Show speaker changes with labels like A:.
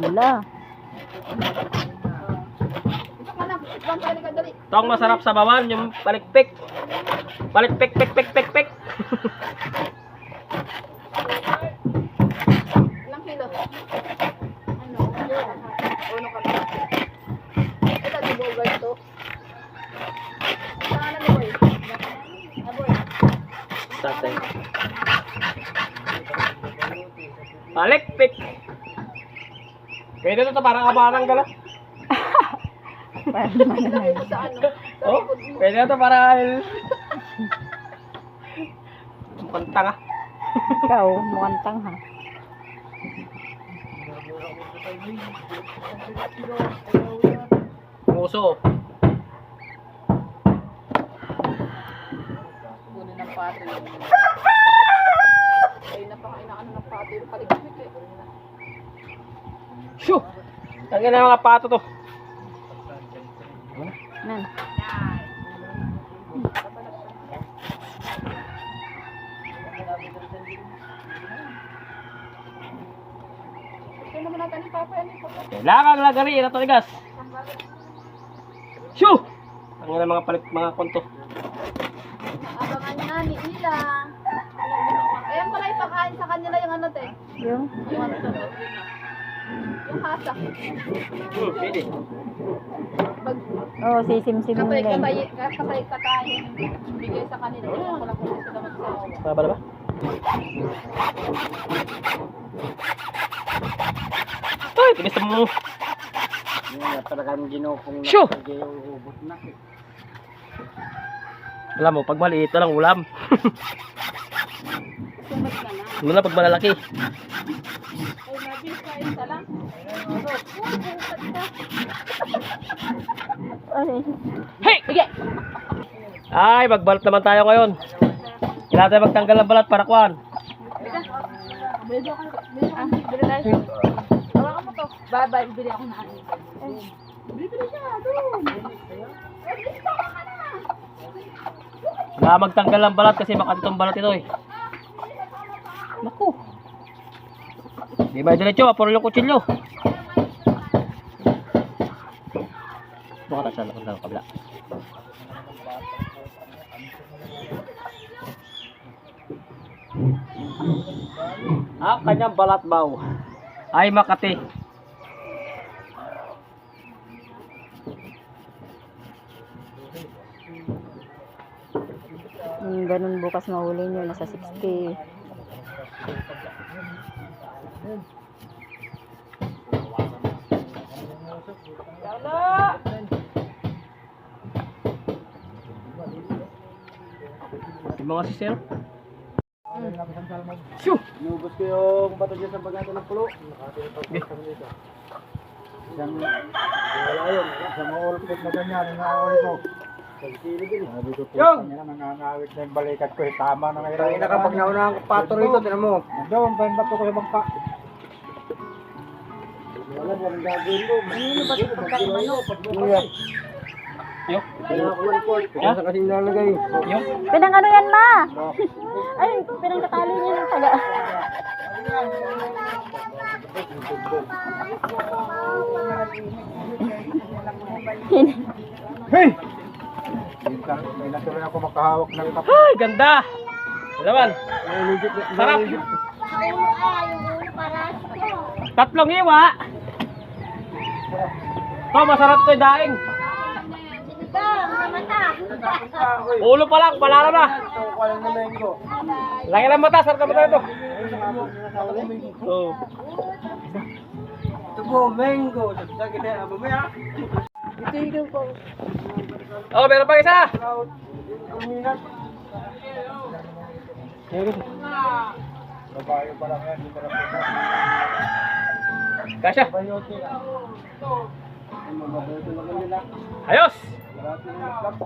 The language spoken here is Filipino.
A: Wala.
B: Ito ang masarap sa bawal, yung palikpik. Palikpik, pik, pik, pik, pik.
C: Ilang kilo? Ano? Uno ka ba? Ito, di bogal to. Saan na boy? Aboy.
B: Tatay. Palikpik. Pwede ito parang abanang gala.
A: Parang mananay.
C: Sa ano?
B: Oh, pwede ito parang... Pantanga.
A: Ikaw, mukhang tangha.
B: Muso.
C: Kunin ng pati. Ay, napakainaan ng pati yung paligpit eh.
B: Shoo! Tangin na mga pato to.
A: Nan.
C: Ito naman natin ni Papa yan eh.
B: Kailangan lagari na tigas. Shoo! Tangin na mga palit mga konto.
C: Abangan nga ni Ila. Ayan pala ipakain sa kanila yung ano te.
A: Yung?
C: Yung hasak.
B: Pwede.
C: Pag
A: Oo, sisimsimin nila.
C: katayin. Bigay sa kanila. Yung wala kung sila magsawa.
B: Baba na ba? Ay, tigas mo.
D: Yan talagang ginupong na
B: Shoo!
D: yung hubot na.
B: Alam mo, pag maliit, walang ulam.
C: Sumat na na.
B: Ano na pag malalaki?
C: Ay, mabis ka isa lang.
A: Ay,
B: Hey! Sige! Ay, magbalat naman tayo ngayon. Kailangan tayo magtanggal ng balat para kuhan.
C: Bili ako. Bili tayo. Hawakan mo to. Bye-bye. Bili ako na ano. Bili siya. Doon.
B: Kailangan magtanggal ng balat kasi baka itong balat ito eh. Naku. Di ba diretso, apuro yung kutsilyo. Baka tasya lang ng kabila. Kanyang balat baw ay Makati.
A: ganun bukas mahuli nyo, nasa 60.
B: Yung mga sisero. Shoo!
D: Inubos ko yung bato dyan sa bagata ng pulo. Isang, wala yun. Isang maulpit na ganyan, nangangawi ko. Sabi ko,
B: Yung!
D: nangangawit na yung balikat ko. Tama na ngayon.
B: Tangina ka pag nauna ang pato rito, tinan mo.
D: Doon, bato ko yung bangka. Wala, walang gagawin ko. Ano ba ito pagkakamano?
B: Yo.
D: Kaya sa kasing nalagay.
B: Yo.
A: Pinang ano yan, ma? Ay, pinang katali niya ng taga.
D: Hey! May natuloy ako makahawak ng kapatid.
B: Ay, ganda! Laman. Sarap. Tatlong iwa. Oh, masarap to daing. Ulo pa lang, palalo na. Lagi ng mata, sarap na mata ito. Oh.
D: Ito po, mango. Sakit na, mamaya.
C: Itigil ko.
B: Oh, meron pa isa.
D: Babae pa lang yan.
B: Kasya.
D: Ayos!
B: Ayos.
D: Marami ng